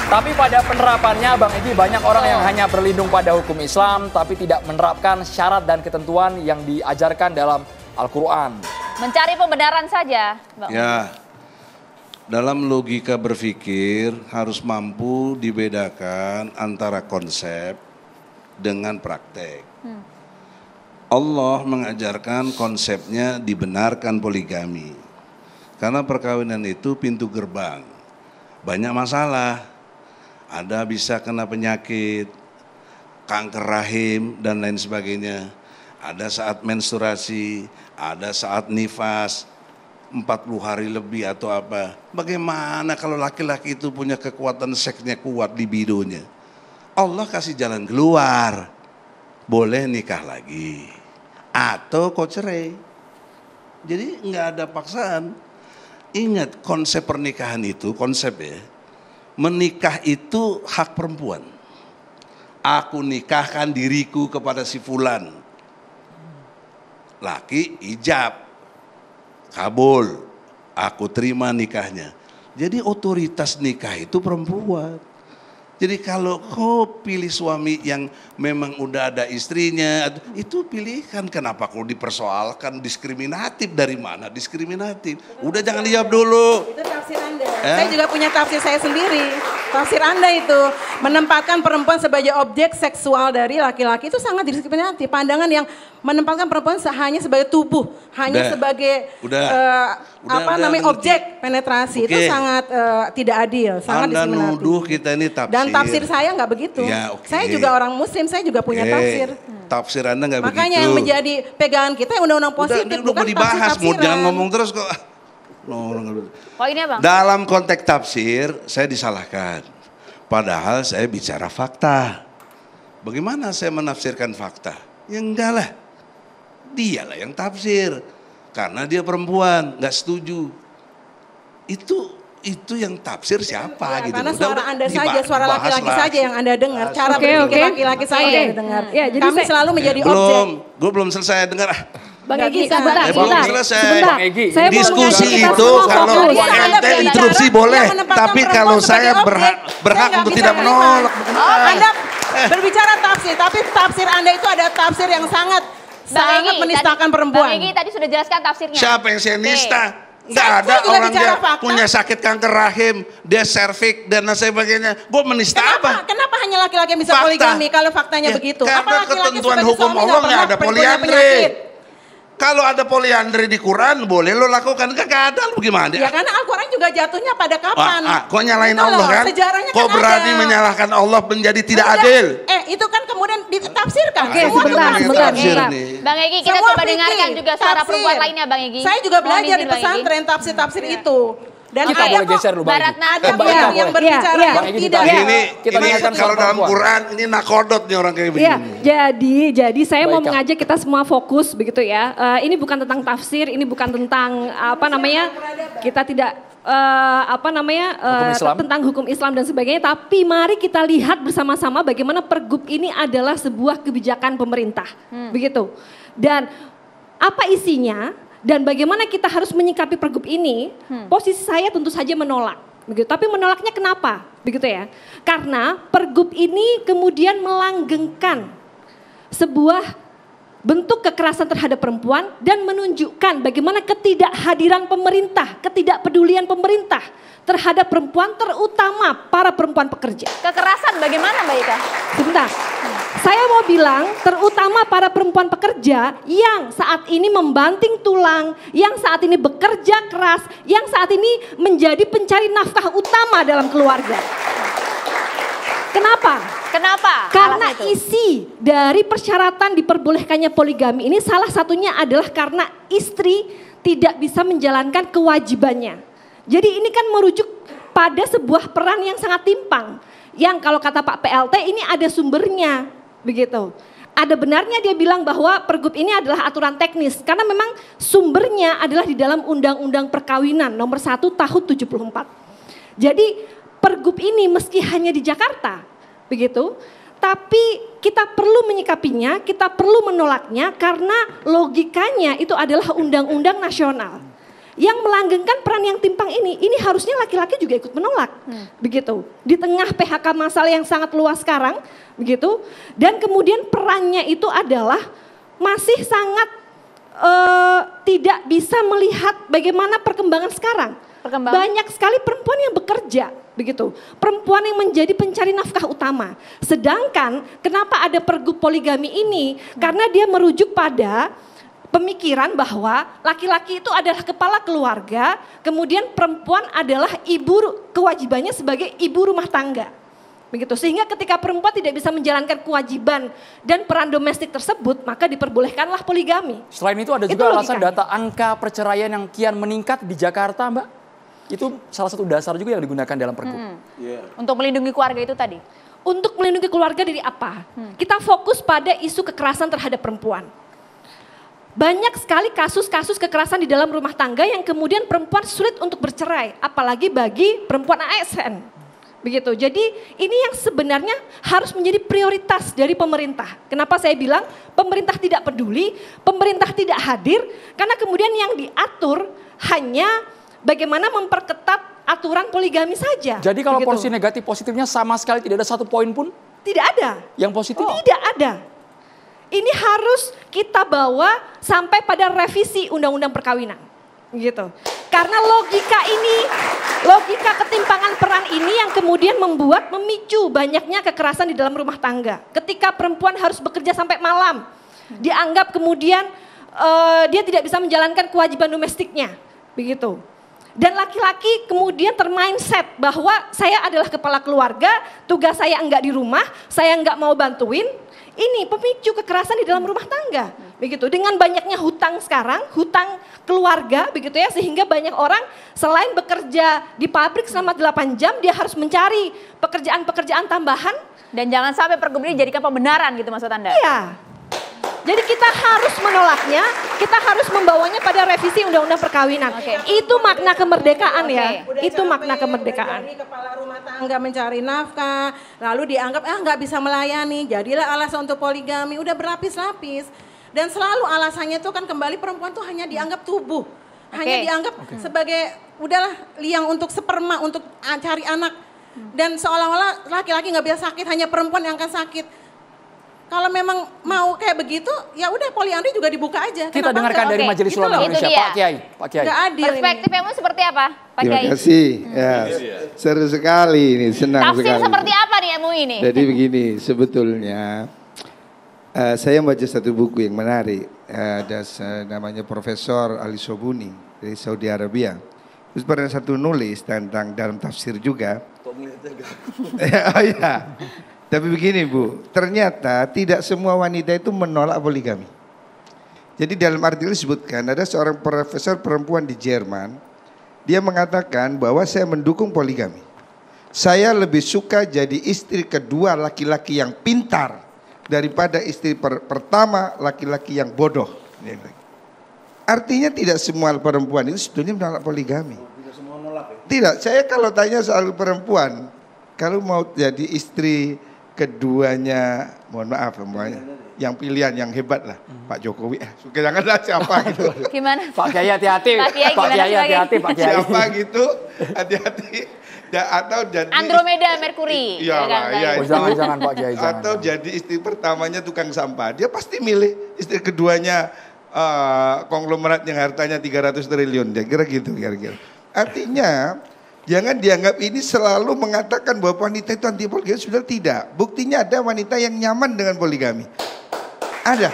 Tapi pada penerapannya Bang Egy, banyak orang yang hanya berlindung pada hukum Islam tapi tidak menerapkan syarat dan ketentuan yang diajarkan dalam Al-Quran. Mencari pembenaran saja, Bang. Ya, dalam logika berpikir harus mampu dibedakan antara konsep dengan praktek. Allah mengajarkan konsepnya dibenarkan poligami. Karena perkawinan itu pintu gerbang. Banyak masalah. Ada bisa kena penyakit, kanker rahim dan lain sebagainya. Ada saat menstruasi, ada saat nifas, 40 hari lebih atau apa. Bagaimana kalau laki-laki itu punya kekuatan seksnya kuat, libidonya. Allah kasih jalan keluar. Boleh nikah lagi. Atau kau cerai. Jadi nggak ada paksaan. Ingat konsep pernikahan itu, konsep ya. Menikah itu hak perempuan. Aku nikahkan diriku kepada si fulan. Laki ijab. Kabul. Aku terima nikahnya. Jadi otoritas nikah itu perempuan. Jadi kalau kau pilih suami yang memang udah ada istrinya, itu pilihan. Kenapa kau dipersoalkan diskriminatif? Dari mana diskriminatif? Udah jangan dijawab dulu. Itu tafsir Anda. Saya juga punya tafsir saya sendiri. Tafsir Anda itu menempatkan perempuan sebagai objek seksual dari laki-laki itu sangat diskriminatif. Pandangan yang menempatkan perempuan hanya sebagai tubuh, hanya sebagai objek penetrasi, itu sangat tidak adil, sangat Anda diskriminatif. nuduh kita ini tafsir. Dan tafsir saya nggak begitu. Ya, Saya juga orang Muslim, saya juga punya tafsir. Tafsir Anda nggak begitu. Makanya yang menjadi pegangan kita undang-undang positif, udah bukan mau dibahas, mau tafsir-tafsiran. jangan ngomong terus kok. Poinnya Bang. Dalam konteks tafsir saya disalahkan. Padahal saya bicara fakta. Bagaimana saya menafsirkan fakta? Ya enggak lah. Dialah yang tafsir. Karena dia perempuan, nggak setuju. Itu yang tafsir siapa gitu. Karena suara Anda saja, suara laki-laki saja yang Anda dengar. Cara berpikir laki-laki saja yang dengar. Ya, jadi kami selalu menjadi objek. Gue belum selesai dengar. Bang Egy, Sebentar. Saya diskusi mau itu kalau ente interupsi boleh, tapi kalau saya berhak untuk tidak menolak. Anda berbicara tafsir, tapi tafsir Anda itu ada tafsir yang sangat menistakan perempuan. Bang Egy tadi sudah jelaskan tafsirnya. Siapa yang saya nista? Nggak ada orang yang punya sakit kanker rahim, dia serviks dan lain sebagainya. Gue menista apa? Kenapa hanya laki-laki yang bisa poligami kalau faktanya begitu? Karena ketentuan hukum Allah nggak ada poliandri. Kalau ada poliandri di Quran boleh lo lakukan, gak ada lo gimana? Ya karena Al-Quran juga jatuhnya pada kapan? Kok nyalain Allah kan? Kok berani menyalahkan Allah menjadi tidak adil? Itu kan kemudian ditafsirkan. Oke, sebentar. Bang Egy, kita coba dengarkan juga suara perempuan lainnya Bang Egy. Saya juga belajar di pesantren tafsir-tafsir itu. Dan kita boleh geser dulu Bang Egy. Ada yang berbicara yang tidak. Ini kalau dalam Quran ini nakodot nih orang kayak begini. Jadi saya mau mengajak kita semua fokus begitu ya. Ini bukan tentang tafsir, ini bukan tentang kita tidak tentang hukum Islam dan sebagainya. Tapi mari kita lihat bersama-sama bagaimana pergub ini adalah sebuah kebijakan pemerintah, begitu. Dan apa isinya? Dan bagaimana kita harus menyikapi pergub ini, posisi saya tentu saja menolak. Begitu. Tapi menolaknya kenapa? Begitu ya. Karena pergub ini kemudian melanggengkan sebuah bentuk kekerasan terhadap perempuan dan menunjukkan bagaimana ketidakhadiran pemerintah, ketidakpedulian pemerintah terhadap perempuan, terutama para perempuan pekerja. Kekerasan bagaimana Mbak Ika? Sebentar, saya mau bilang terutama para perempuan pekerja yang saat ini membanting tulang, yang saat ini bekerja keras, yang saat ini menjadi pencari nafkah utama dalam keluarga. Kenapa? Karena isi dari persyaratan diperbolehkannya poligami ini salah satunya adalah karena istri tidak bisa menjalankan kewajibannya. Jadi ini kan merujuk pada sebuah peran yang sangat timpang. Yang kalau kata Pak PLT ini ada sumbernya, begitu. Ada benarnya dia bilang bahwa pergub ini adalah aturan teknis. Karena memang sumbernya adalah di dalam Undang-Undang Perkawinan nomor 1 tahun 74. Jadi pergub ini meski hanya di Jakarta, begitu. Tapi kita perlu menyikapinya, kita perlu menolaknya karena logikanya itu adalah undang-undang nasional. yang melanggengkan peran yang timpang ini harusnya laki-laki juga ikut menolak, begitu. Di tengah PHK massal yang sangat luas sekarang, begitu. Dan kemudian perannya itu adalah masih sangat tidak bisa melihat bagaimana perkembangan sekarang. Banyak sekali perempuan yang bekerja, begitu. Perempuan yang menjadi pencari nafkah utama. Sedangkan kenapa ada pergub poligami ini? Karena dia merujuk pada pemikiran bahwa laki-laki itu adalah kepala keluarga, kemudian perempuan adalah kewajibannya sebagai ibu rumah tangga. Begitu, sehingga ketika perempuan tidak bisa menjalankan kewajiban dan peran domestik tersebut, maka diperbolehkanlah poligami. Selain itu ada juga alasan data angka perceraian yang kian meningkat di Jakarta, Mbak. Itu salah satu dasar juga yang digunakan dalam pergub. Untuk melindungi keluarga itu tadi? Untuk melindungi keluarga dari apa? Kita fokus pada isu kekerasan terhadap perempuan. Banyak sekali kasus-kasus kekerasan di dalam rumah tangga yang kemudian perempuan sulit untuk bercerai, apalagi bagi perempuan ASN. Begitu. Jadi ini yang sebenarnya harus menjadi prioritas dari pemerintah. Kenapa saya bilang pemerintah tidak peduli, pemerintah tidak hadir, karena kemudian yang diatur hanya bagaimana memperketat aturan poligami saja. Jadi kalau begitu. porsi negatif positifnya sama sekali tidak ada satu poin pun? Tidak ada. Yang positif? Tidak ada. Ini harus kita bawa sampai pada revisi undang-undang perkawinan. Gitu. Karena logika ketimpangan peran ini yang kemudian memicu banyaknya kekerasan di dalam rumah tangga. Ketika perempuan harus bekerja sampai malam, dianggap kemudian dia tidak bisa menjalankan kewajiban domestiknya, begitu. Dan laki-laki kemudian termindset bahwa saya adalah kepala keluarga, tugas saya enggak di rumah, saya enggak mau bantuin. Ini pemicu kekerasan di dalam rumah tangga, begitu. Dengan banyaknya hutang sekarang, hutang keluarga, begitu ya, sehingga banyak orang selain bekerja di pabrik selama 8 jam, dia harus mencari pekerjaan-pekerjaan tambahan. Dan jangan sampai pergub ini jadikan pembenaran gitu maksud Anda? Iya. Jadi kita harus menolaknya, kita harus membawanya pada revisi undang-undang perkawinan. Itu makna kemerdekaan ya, itu makna kemerdekaan. Dari kepala rumah tangga mencari nafkah, lalu dianggap nggak bisa melayani, jadilah alasan untuk poligami, udah berlapis-lapis. Dan selalu alasannya itu kan kembali perempuan tuh hanya dianggap tubuh, hanya dianggap sebagai udahlah liang untuk sperma, untuk cari anak. Dan seolah-olah laki-laki nggak bisa sakit, hanya perempuan yang akan sakit. Kalau memang mau kayak begitu, ya udah poliandri juga dibuka aja. Kita dengarkan dari Majelis Ulama Indonesia, Pak Kiai. Nggak adil. Perspektifmu seperti apa, Pak Kiai? Terima kasih. Ya, seru sekali ini, senang sekali. Tafsir seperti apa nih MUI ini? Jadi begini, sebetulnya saya baca satu buku yang menarik. Ada namanya Profesor Ali Sobuni dari Saudi Arabia. Terus pernah satu nulis tentang dalam tafsir juga. Oh iya. Tapi begini Bu, ternyata tidak semua wanita itu menolak poligami. Jadi dalam artikel disebutkan ada seorang profesor perempuan di Jerman, dia mengatakan bahwa saya mendukung poligami. Saya lebih suka jadi istri kedua laki-laki yang pintar daripada istri pertama laki-laki yang bodoh. Artinya tidak semua perempuan itu sebetulnya menolak poligami. Tidak, saya kalau tanya soal perempuan, kalau mau jadi istri keduanya, mohon maaf semuanya, yang pilihan yang hebat lah, Pak Jokowi, suka janganlah siapa gitu. Gimana? Pak Kiai hati-hati, Pak Kiai hati-hati, Pak Kiai. Siapa gitu, hati-hati. Atau jadi Andromeda Merkuri. Jangan Pak Kiai. Atau jadi istri pertamanya tukang sampah, dia pasti milih istri keduanya konglomerat yang hartanya 300 triliun, kira gitu kira-kira. Artinya jangan dianggap ini selalu mengatakan bahwa wanita itu anti poligami, sudah tidak. Buktinya ada wanita yang nyaman dengan poligami. Ada.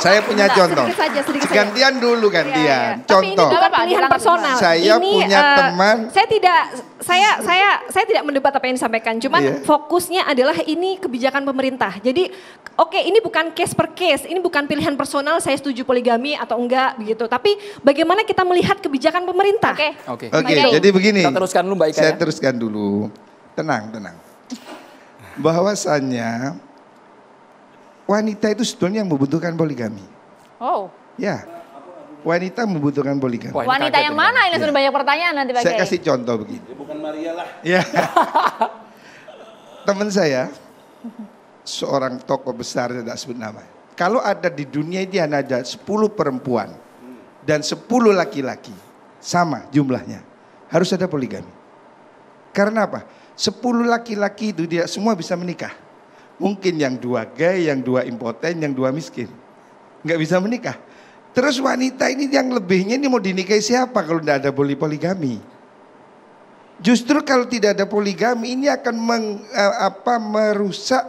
Saya punya contoh. Sedikit saja. Gantian dulu gantian. Contoh. Tapi ini bukan pilihan personal. Saya punya teman. Saya tidak mendebat apa yang disampaikan. Cuman fokusnya adalah ini kebijakan pemerintah. Jadi oke, ini bukan case per case. Ini bukan pilihan personal. Saya setuju poligami atau enggak begitu. Tapi bagaimana kita melihat kebijakan pemerintah? Oke. Jadi begini. Kita teruskan dulu Mbak Ika. Saya teruskan dulu. Tenang. Bahwasannya wanita itu sebetulnya yang membutuhkan poligami. Oh. Ya, wanita membutuhkan poligami. Wanita yang mana ini sudah banyak pertanyaan nanti Pak Kiai. Saya kasih contoh begini. Bukan Maria lah. Ya. Teman saya, seorang tokoh besar tidak sebut nama. Kalau ada di dunia ini ada 10 perempuan dan 10 laki-laki, sama jumlahnya, harus ada poligami. Karena apa? 10 laki-laki itu dia semua bisa menikah. Mungkin yang 2 gay, yang 2 impoten, yang 2 miskin. Nggak bisa menikah. Terus wanita ini yang lebihnya ini mau dinikahi siapa kalau tidak ada poligami? Justru kalau tidak ada poligami ini akan merusak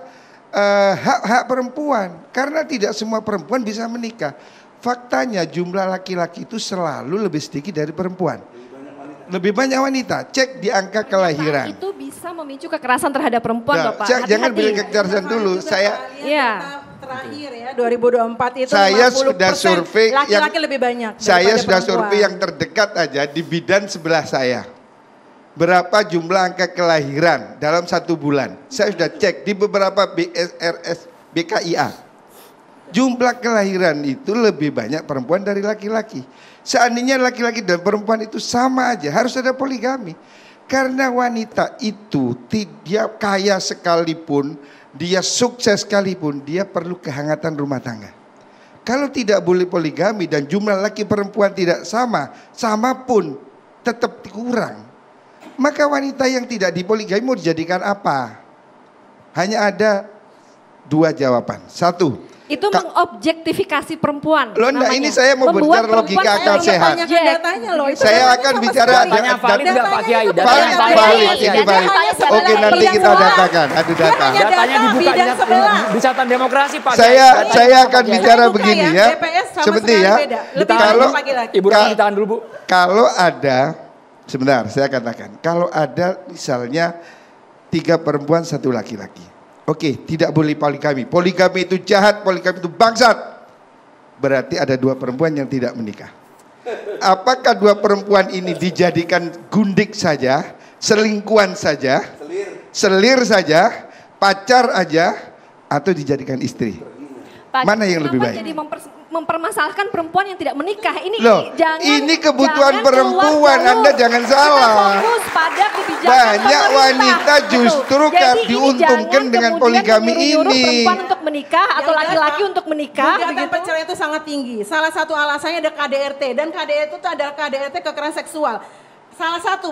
hak-hak perempuan. Karena tidak semua perempuan bisa menikah. Faktanya jumlah laki-laki itu selalu lebih sedikit dari perempuan. Lebih banyak wanita. Cek di angka kelahiran. Itu bisa memicu kekerasan terhadap perempuan, Nah, Bapak. jangan bilang kekerasan dulu. Terakhir ya 2024 itu saya 50% sudah survei laki-laki lebih banyak. Saya sudah perempuan. survei yang terdekat aja di bidan sebelah saya. Berapa jumlah angka kelahiran dalam 1 bulan? Saya sudah cek di beberapa BSRS BKIA. Jumlah kelahiran itu lebih banyak perempuan dari laki-laki. Seandainya laki-laki dan perempuan itu sama aja, harus ada poligami. Karena wanita itu dia kaya sekalipun, dia sukses sekalipun, dia perlu kehangatan rumah tangga. Kalau tidak boleh poligami dan jumlah laki perempuan tidak sama, sama pun tetap kurang. Maka wanita yang tidak dipoligami mau dijadikan apa? Hanya ada 2 jawaban. 1. Itu mengobjektifikasi perempuan. Loh enggak, namanya. ini saya mau Membuat bicara logika perempuan akal sehat. Datanya loh. Itu Saya datanya akan sama bicara sekali. Datanya valid nggak Pak Kiai? Valid, ini valid. Oke, nanti kita datakan, adu data. Datanya dibuka bidang sebelah. di catatan demokrasi Pak. Saya akan bicara Saya buka begini ya, ya. BPS sama Seperti sekali ya. beda. Lebih Kalau banyak laki-laki. Ibu Rani ditahan dulu Bu. Kalau ada, sebentar saya katakan, kalau ada misalnya 3 perempuan 1 laki-laki. Oke, tidak boleh poligami. Poligami itu jahat, poligami itu bangsat. Berarti ada 2 perempuan yang tidak menikah. Apakah 2 perempuan ini dijadikan gundik saja, selingkuhan saja, selir saja, pacar aja, atau dijadikan istri? Mana yang lebih baik? Jadi mempermasalahkan perempuan yang tidak menikah. Loh, ini kebutuhan perempuan, Anda jangan salah. Fokus pada kebijakan Banyak pemerintah, wanita gitu. justru Jadi ini diuntungkan jangan dengan kemudian poligami menyuruh-nyuruh ini. perempuan untuk menikah atau laki-laki untuk menikah. Gugatan Begitu. perceraian itu sangat tinggi. Salah satu alasannya ada KDRT dan KDRT itu adalah KDRT kekerasan seksual. Salah satu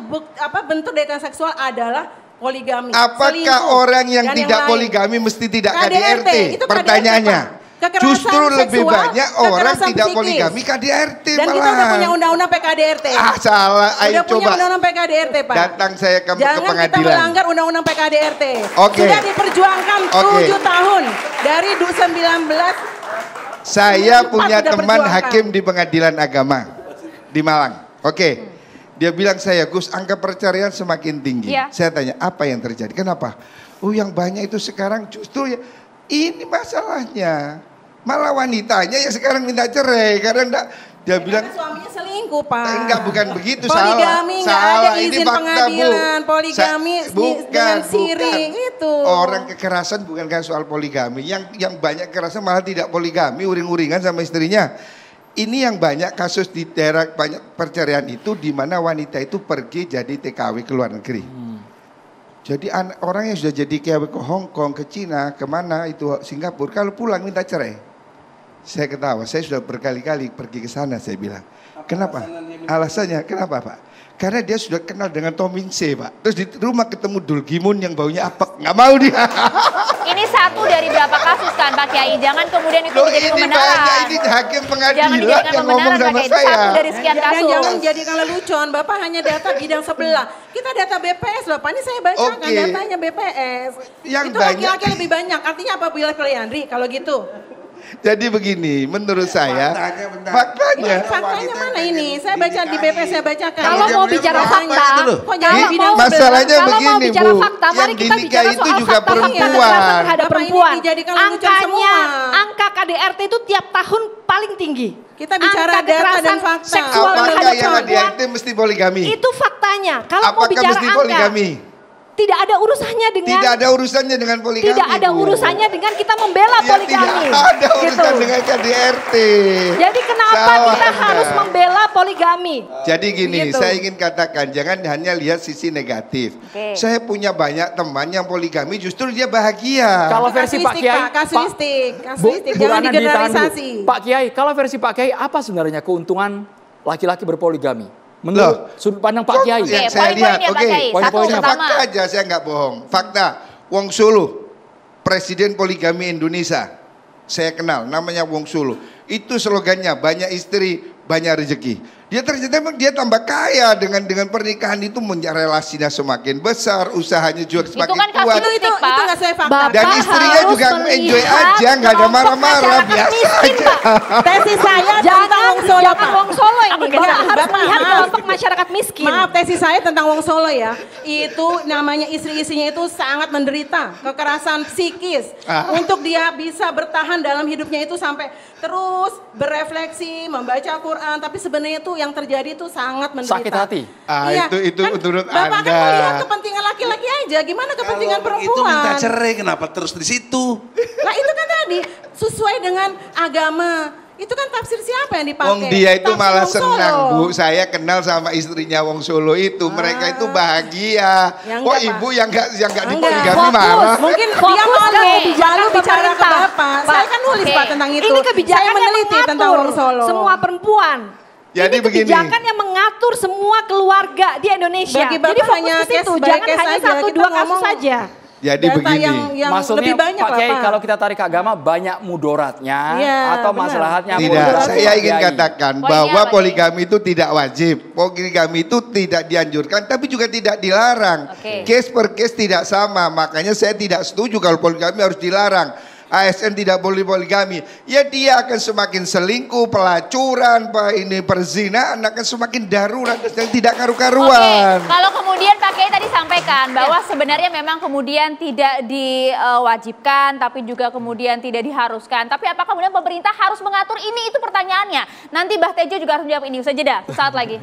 bentuk dari kekerasan seksual adalah poligami. Apakah selingkuh, orang yang dan tidak lain. poligami mesti tidak KDRT, KDRT? itu KDRT, Pertanyaannya. Pak. Kekerasan Justru lebih seksual, banyak orang kekerasan tidak psikis. poligami KDRT Dan kita udah punya undang-undang PKDRT. salah, ayo Udah punya coba. undang-undang PKDRT, Pak. Datang saya ke Jangan kita pengadilan. melanggar undang-undang PKDRT. Oke. Sudah diperjuangkan Oke. 7 tahun dari 19. Saya punya sudah teman perjuangkan. hakim di pengadilan agama di Malang. Oke. Dia bilang saya, Gus, angka perceraian semakin tinggi. Iya. Saya tanya, apa yang terjadi? Kenapa? Oh, yang banyak itu sekarang justru ya ini masalahnya. Malah wanitanya yang sekarang minta cerai karena enggak dia bilang Suaminya selingkuh, Pak. enggak, bukan begitu, Poligami nggak salah. ada Ini izin fakta, pengadilan. Bu. Poligami dengan siri itu. Orang kekerasan bukan kan soal poligami. Yang banyak kekerasan malah tidak poligami, uring-uringan sama istrinya. Ini yang banyak kasus di daerah banyak perceraian itu di mana wanita itu pergi jadi TKW ke luar negeri. Jadi orang yang sudah jadi TKW ke Hong Kong, ke Cina, kemana itu Singapura, kalau pulang minta cerai. Saya ketawa, saya sudah berkali-kali pergi ke sana, saya bilang. Kenapa? Alasannya, kenapa Pak? Karena dia sudah kenal dengan Tomingse Pak. Terus di rumah ketemu Dulgimun yang baunya apek, nggak mau dia. Ini satu dari berapa kasus kan Pak Kiai? Jangan kemudian itu Loh, menjadi ini pembenaran. banyak, ini hakim Jangan pengadilan dijadikan yang ngomong pembenaran Pak sama Kiai. Itu saya. satu dari sekian Dan kasus. jangan jadikan lelucon, Bapak hanya data bidang sebelah. Kita data BPS, Bapak ini saya bacakan Oke. datanya BPS. Yang itu banyak- laki-laki lebih banyak. Artinya apa Bila Andri kalau gitu? Jadi begini, menurut saya, faktanya Faktanya mana ini? Saya baca di BPS, saya bacakan. Kalau mau bicara fakta, Kok jadi kalau bidang mau- Masalahnya kalau mau begini, bicara Bu, fakta, yang mari kita dinikahi bicara itu soal juga fakta-fakta perempuan. kekerasan terhadap Bapak ini perempuan. dijadikan lelucon Angkanya, semua. angka KDRT itu tiap tahun paling tinggi. Kita bicara Angka data kekerasan dan fakta. seksual apakah terhadap yang perempuan ADRT mesti poligami? itu faktanya. Kalau mau Apakah bicara mesti angka, poligami? Tidak ada urusannya dengan Tidak ada urusannya dengan poligami. tidak ada Bu. urusannya dengan kita membela Ya, poligami. tidak ada urusan Gitu. dengan KDRT. Jadi kenapa Salah kita Anda. harus membela poligami? Jadi gini, Gitu. saya ingin katakan jangan hanya lihat sisi negatif. Oke. Saya punya banyak teman yang poligami justru dia bahagia. Kalau versi Pak Kasuistik, Kiai, Pak, kasuistik, Bu, kasuistik, Bu jangan Rana ditahan dulu. digeneralisasi. Pak Kiai, kalau versi Pak Kiai apa sebenarnya keuntungan laki-laki berpoligami? Menurut sudut pandang Pak Kok Kiai. yang Oke, saya lihat, poin-poinnya, Pak oke, Kiai. Poin-poinnya. Satu pertama. fakta aja, saya nggak bohong. Fakta, Wong Solo, Presiden Poligami Indonesia, saya kenal, namanya Wong Solo. Itu slogannya banyak istri, banyak rezeki. Dia ternyata memang dia tambah kaya dengan pernikahan itu, relasinya semakin besar, usahanya juga semakin kan kuat. kasuistik, Itu Pak. nggak sesuai fakta. Bapak Dan istrinya harus juga enjoy melihat aja, nggak ada kelompok marah-marah, masyarakat biasa miskin, aja. Pak. Tesis saya tentang Jangan, Wong Solo, jangan Pak. Wong Solo ini. Oke, Bapak jangan. harus Bapak, melihat maaf. kelompok masyarakat miskin. Maaf, tesis saya tentang Wong Solo ya. Itu namanya istri-istrinya itu sangat menderita kekerasan psikis. Untuk dia bisa bertahan dalam hidupnya itu sampai terus berefleksi, membaca Quran. Tapi sebenarnya itu yang terjadi itu sangat menderita. Sakit hati. Iya, Itu kan menurut Bapak kan Anda. melihat kepentingan laki-laki aja. Gimana kepentingan Kalau begitu perempuan? minta cerai, kenapa terus di situ? Nah itu kan tadi sesuai dengan agama. Itu kan tafsir siapa yang dipakai? Wong dia itu Tafsir malah Wong Solo. senang, Bu. Saya kenal sama istrinya Wong Solo itu. Mereka itu bahagia. Ya Kok enggak, ibu Pak. yang enggak Enggak. dipoligami Fokus. marah? Mungkin Fokus dia ke malu kebijakan lalu bicara ke pemerintah. Bapak. Saya kan nulis Oke. Pak tentang itu. Ini kebijakan Saya yang meneliti tentang mengatur Wong Solo. semua perempuan. Jadi ini begini. kebijakan yang mengatur semua keluarga di Indonesia. Bagi Jadi Bapak fokus hanya ke situ, case by jangan case hanya aja. satu Kita dua kasus ngomong saja. Jadi data begini. yang Maksudnya lebih banyak Pak lah Kiai Pak. kalau kita tarik ke agama banyak mudaratnya Iya, atau benar. maslahatnya. Tidak, mudarat saya Pak ingin Kiai. katakan Poinnya bahwa apa, poligami itu tidak wajib. Poligami itu tidak dianjurkan tapi juga tidak dilarang. Oke. Case per case tidak sama. Makanya saya tidak setuju kalau poligami harus dilarang. ASN tidak boleh poligami. Ya dia akan semakin selingkuh, pelacuran, perzinahan akan semakin darurat dan tidak karu-karuan. Oke, kalau kemudian Pak Kiai tadi sampaikan bahwa sebenarnya memang kemudian tidak diwajibkan, tapi juga kemudian tidak diharuskan. Tapi apakah kemudian pemerintah harus mengatur ini? Itu pertanyaannya. Nanti Mbah Tejo juga harus menjawab ini. Usai jeda, saat lagi.